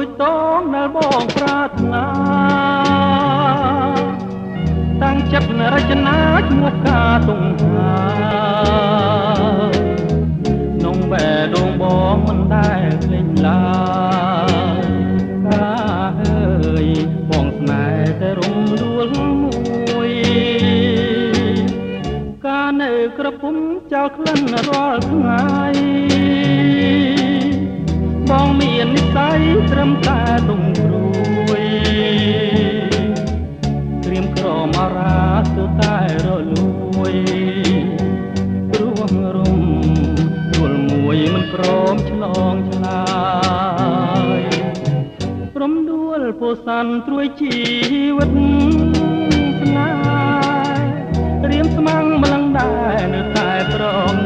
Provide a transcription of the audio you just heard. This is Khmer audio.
មួយតងដែលបងប្រាថ្នាតាំងចិត្តរចនាឈ្មោះការទង្ហាក្នុងបែដងបងមិនដែលភ្លេចឡើយការអើយបងស្នេហ៍តែរំដួលមួយការនៅក្រពុំចោលក្លិនរាល់ថ្ងៃបងមាននិស្ស័យត្រឹមតែទុំព្រួយក្រៀមក្រមអារាទើបតែរលួយព្រោះរំដួលមួយមិនព្រមឆ្លងឆ្លើយព្រមដួលពោសាន់ត្រួយជីវិតស្នេហ៍រៀមស្មាំងម្លឹងដែរនៅតែប្រង